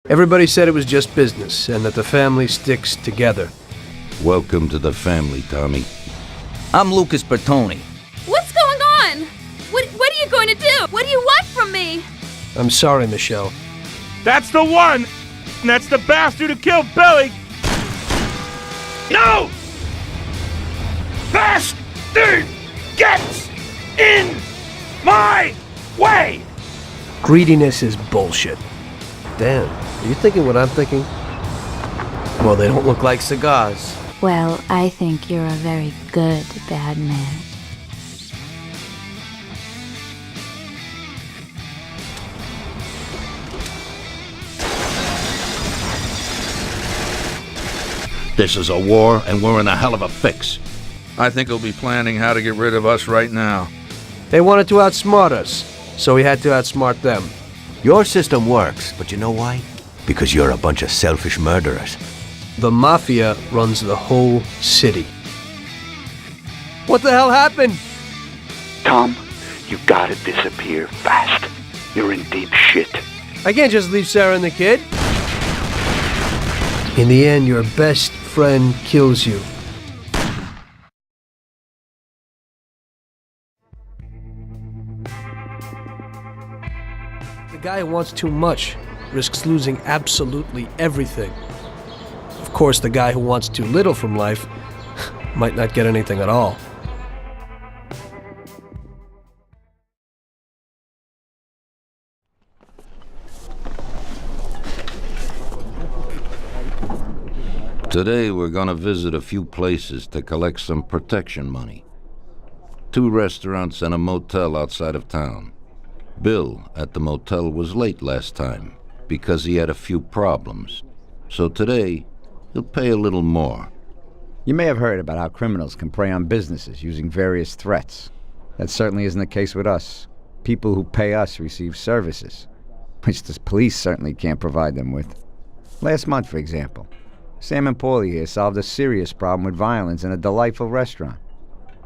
Everybody said it was just business, and that the family sticks together. Welcome to the family, Tommy. I'm Lucas Bertoni. What's going on? What are you going to do? What do you want from me? I'm sorry, Meixsell. That's the one! That's the bastard who killed Billy! No! Bastard gets in my way! Greediness is bullshit. Damn, are you thinking what I'm thinking? Well, they don't look like cigars. Well, I think you're a very good bad man. This is a war, and we're in a hell of a fix. I think he'll be planning how to get rid of us right now. They wanted to outsmart us, so we had to outsmart them. Your system works, but you know why? Because you're a bunch of selfish murderers. The Mafia runs the whole city. What the hell happened? Tom, you gotta disappear fast. You're in deep shit. I can't just leave Sarah and the kid. In the end, your best friend kills you. The guy who wants too much risks losing absolutely everything. Of course, the guy who wants too little from life might not get anything at all. Today we're gonna visit a few places to collect some protection money. 2 restaurants and a motel outside of town. Bill at the motel was late last time because he had a few problems. So today, he'll pay a little more. You may have heard about how criminals can prey on businesses using various threats. That certainly isn't the case with us. People who pay us receive services, which the police certainly can't provide them with. Last month, for example, Sam and Paulie here solved a serious problem with violence in a delightful restaurant.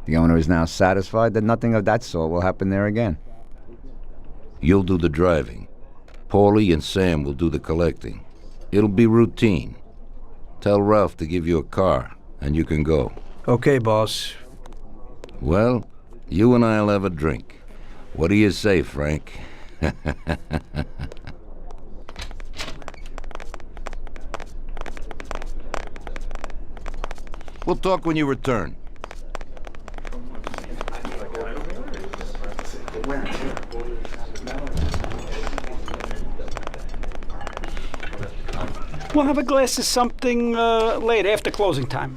The owner is now satisfied that nothing of that sort will happen there again. You'll do the driving. Paulie and Sam will do the collecting. It'll be routine. Tell Ralph to give you a car, and you can go. Okay, boss. Well, you and I'll have a drink. What do you say, Frank? We'll talk when you return. We'll have a glass of something late after closing time.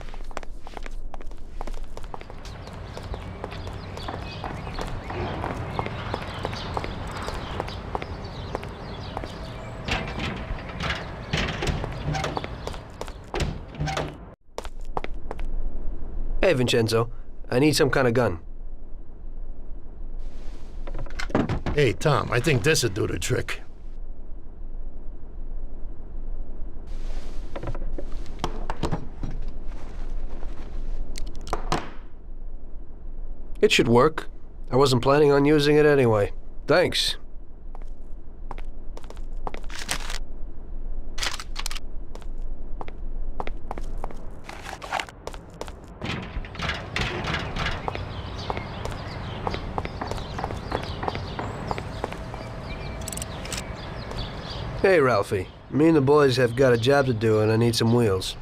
Hey, Vincenzo. I need some kind of gun. Hey, Tom, I think this would do the trick. It should work. I wasn't planning on using it anyway. Thanks. Hey, Ralphie. Me and the boys have got a job to do, and I need some wheels.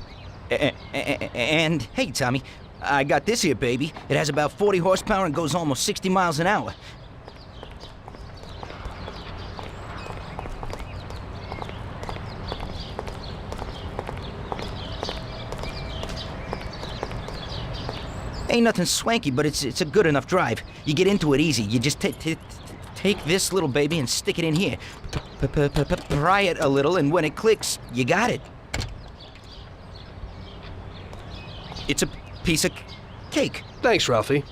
And, hey, Tommy, I got this here, baby. It has about 40 horsepower and goes almost 60 miles an hour. Ain't nothing swanky, but it's a good enough drive. You get into it easy. You just take this little baby and stick it in here. Pry it a little, and when it clicks, you got it. It's a piece of cake. Thanks, Ralphie.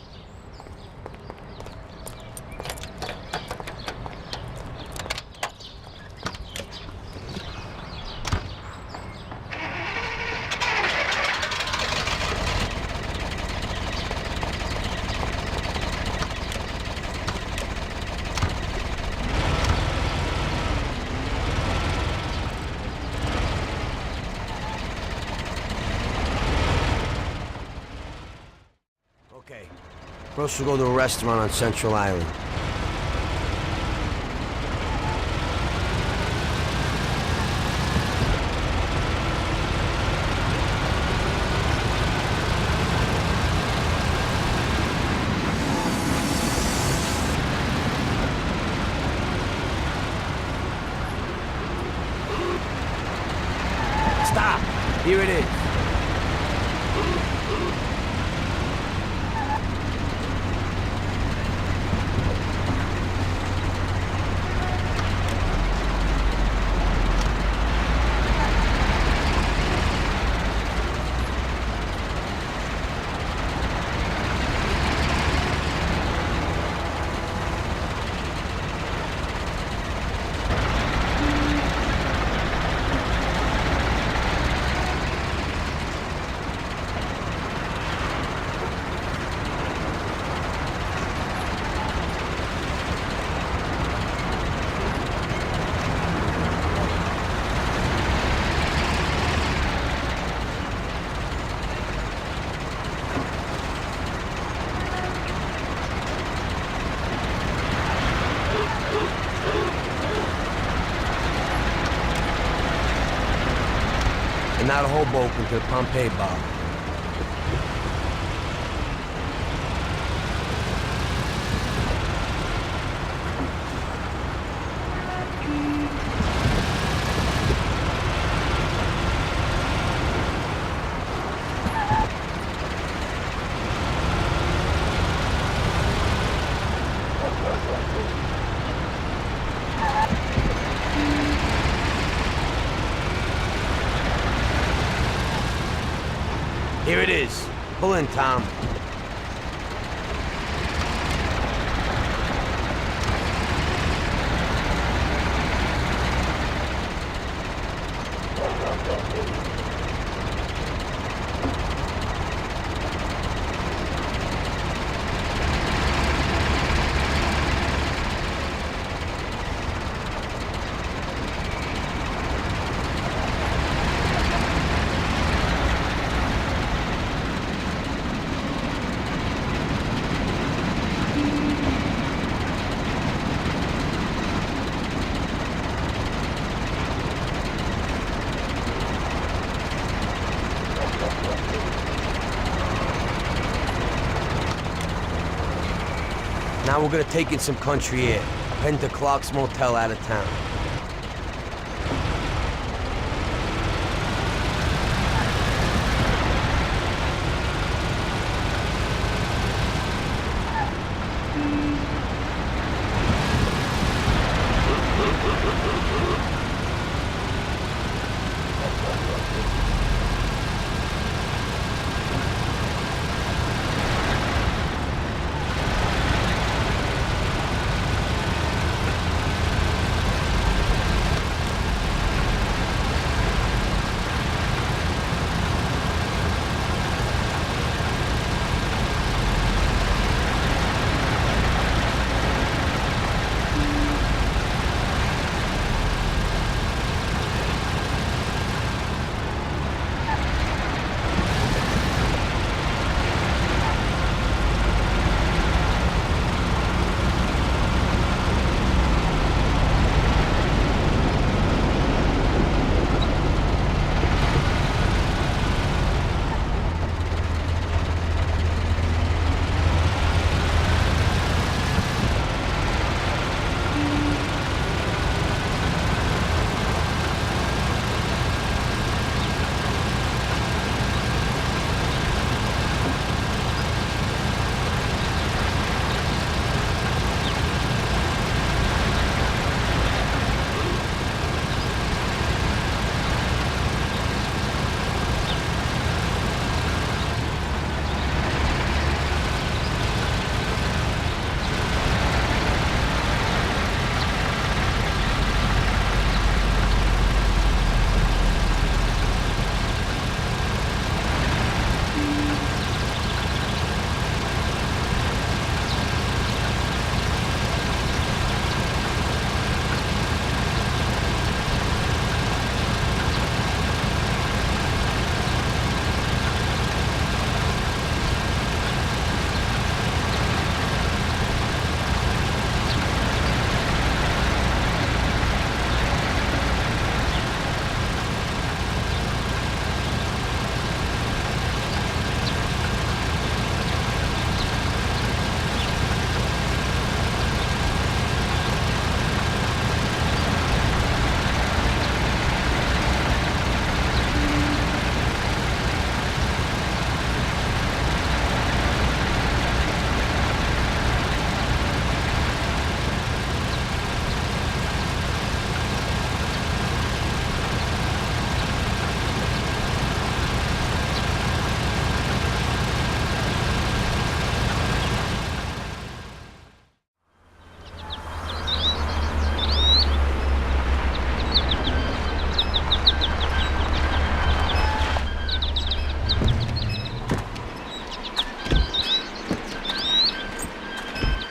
We're supposed to go to a restaurant on Central Island. Stop! Here it is. And now to Hoboken to the Pompeii bar. Here it is. Pull in, Tom. Now we're gonna take in some country air. Heading to Clark's Motel out of town.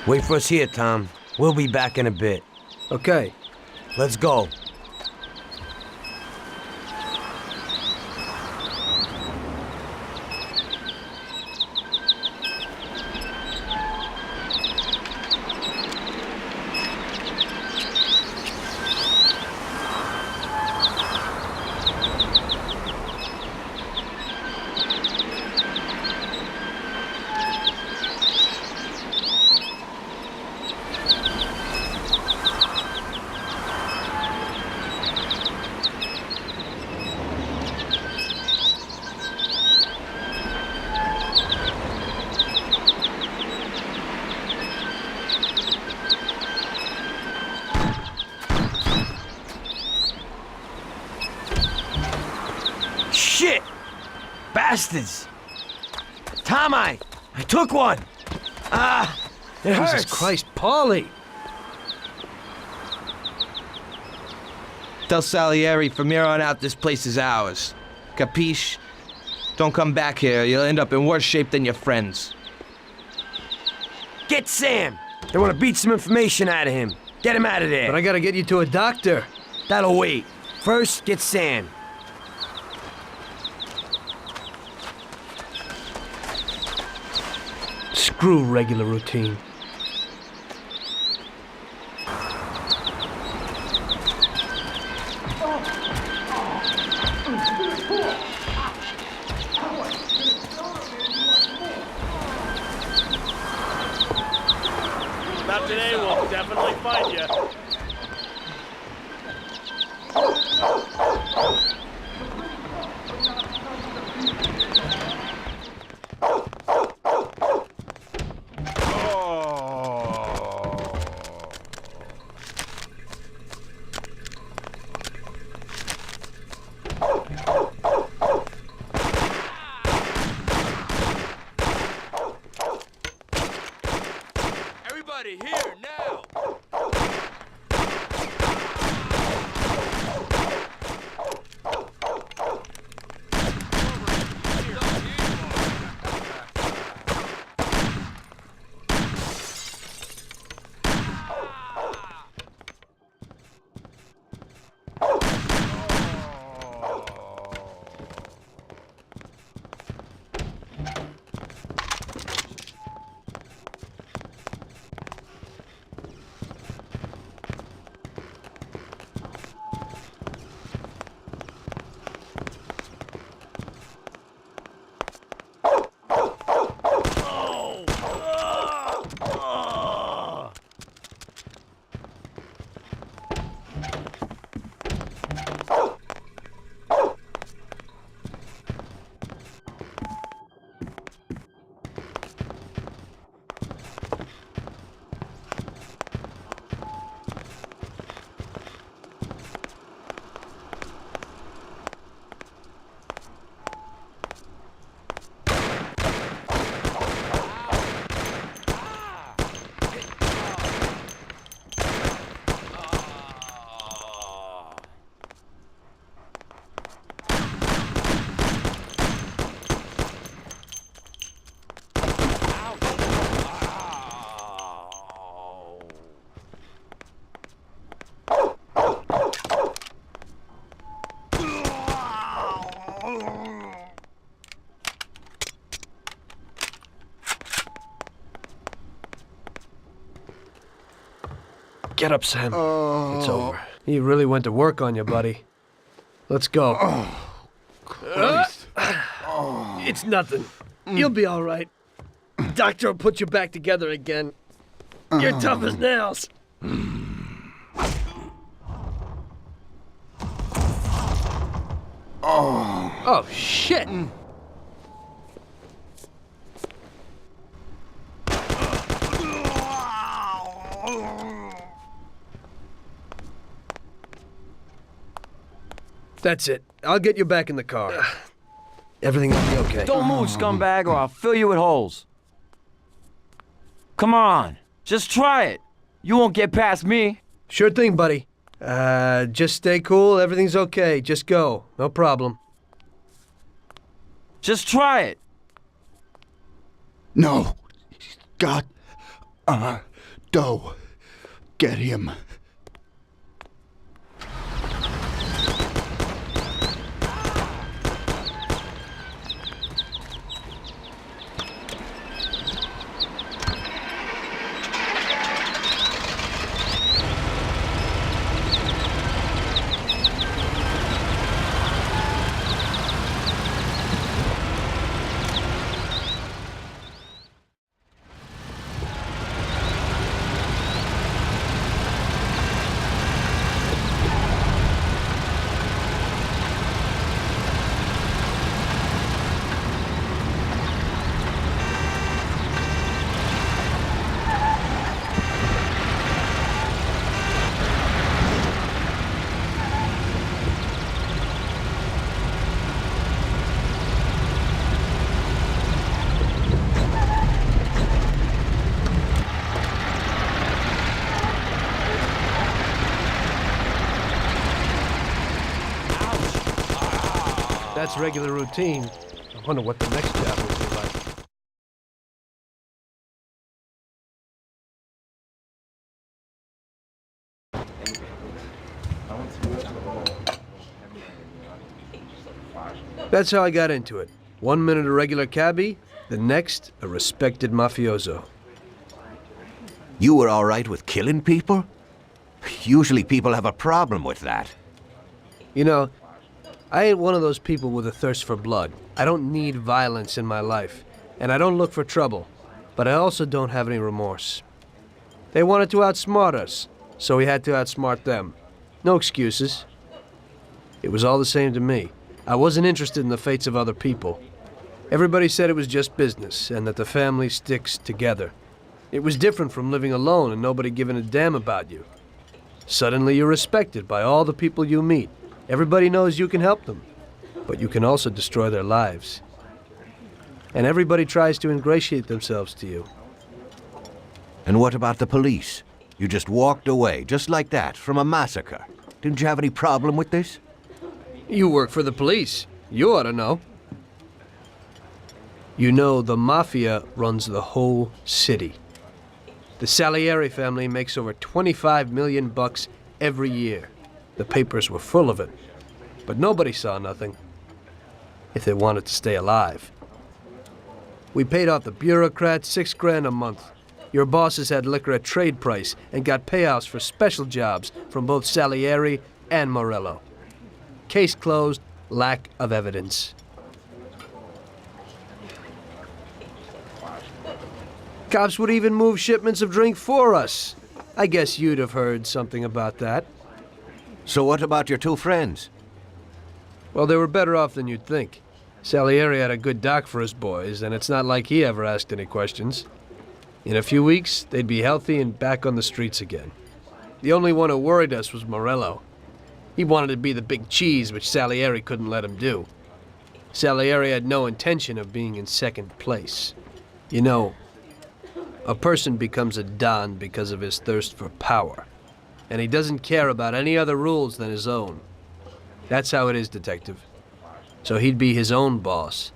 Wait for us here, Tom. We'll be back in a bit. Okay. Let's go. Shit! Bastards! Tom, I took one! It hurts! Jesus Christ, Paulie! Tell Salieri from here on out this place is ours. Capiche? Don't come back here, you'll end up in worse shape than your friends. Get Sam! They want to beat some information out of him. Get him out of there. But I gotta get you to a doctor. That'll wait. First, get Sam. Screw regular routine. Not today, we'll definitely find you. Everybody here now! Get up, Sam. It's over. He really went to work on you, buddy. Let's go. Christ. It's nothing. You'll be all right. Doctor will put you back together again. You're tough as nails. Oh, shit. That's it. I'll get you back in the car. Everything will be okay. Don't move, scumbag, or I'll fill you with holes. Come on, just try it. You won't get past me. Sure thing, buddy. Just stay cool. Everything's okay. Just go. No problem. Just try it. No. God. Doe. Get him. That's regular routine. I wonder what the next job will be like. That's how I got into it. 1 minute a regular cabbie, the next a respected mafioso. You were all right with killing people? Usually people have a problem with that. You know, I ain't one of those people with a thirst for blood. I don't need violence in my life, and I don't look for trouble, but I also don't have any remorse. They wanted to outsmart us, so we had to outsmart them. No excuses. It was all the same to me. I wasn't interested in the fates of other people. Everybody said it was just business, and that the family sticks together. It was different from living alone and nobody giving a damn about you. Suddenly you're respected by all the people you meet. Everybody knows you can help them, but you can also destroy their lives. And everybody tries to ingratiate themselves to you. And what about the police? You just walked away, just like that, from a massacre. Didn't you have any problem with this? You work for the police. You ought to know. You know, the Mafia runs the whole city. The Salieri family makes over $25 million every year. The papers were full of it. But nobody saw nothing. If they wanted to stay alive. We paid off the bureaucrats $6 grand a month. Your bosses had liquor at trade price and got payouts for special jobs from both Salieri and Morello. Case closed, lack of evidence. Cops would even move shipments of drink for us. I guess you'd have heard something about that. So what about your two friends? Well, they were better off than you'd think. Salieri had a good doc for his boys, and it's not like he ever asked any questions. In a few weeks, they'd be healthy and back on the streets again. The only one who worried us was Morello. He wanted to be the big cheese, which Salieri couldn't let him do. Salieri had no intention of being in second place. You know, a person becomes a Don because of his thirst for power, and he doesn't care about any other rules than his own. That's how it is, Detective. So he'd be his own boss,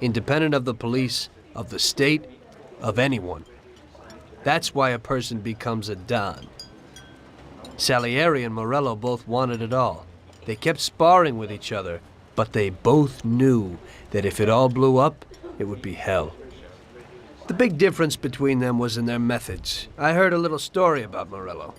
independent of the police, of the state, of anyone. That's why a person becomes a Don. Salieri and Morello both wanted it all. They kept sparring with each other, but they both knew that if it all blew up, it would be hell. The big difference between them was in their methods. I heard a little story about Morello.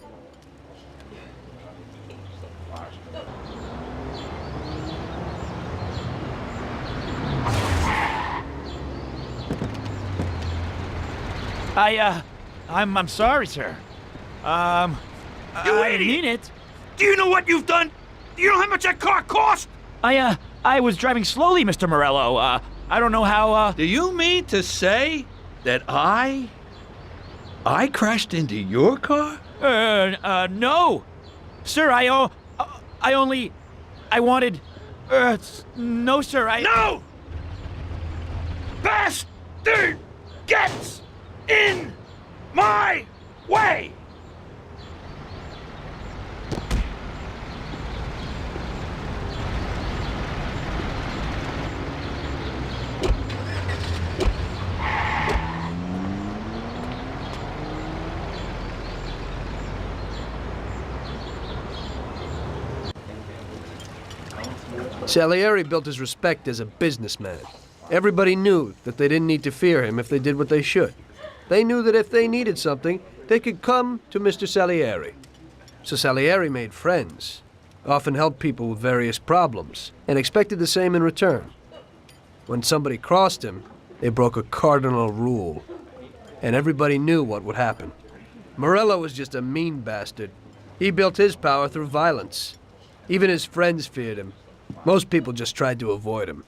I'm sorry, sir. You I idiot! mean it. Do you know what you've done? Do you know how much that car cost? I was driving slowly, Mr. Morello. I don't know how, Do you mean to say that I crashed into your car? No. Sir, I wanted, no, sir, No! Bastard gets in my way! Salieri built his respect as a businessman. Everybody knew that they didn't need to fear him if they did what they should. They knew that if they needed something, they could come to Mr. Salieri. So Salieri made friends, often helped people with various problems, and expected the same in return. When somebody crossed him, they broke a cardinal rule, and everybody knew what would happen. Morello was just a mean bastard. He built his power through violence. Even his friends feared him. Most people just tried to avoid him.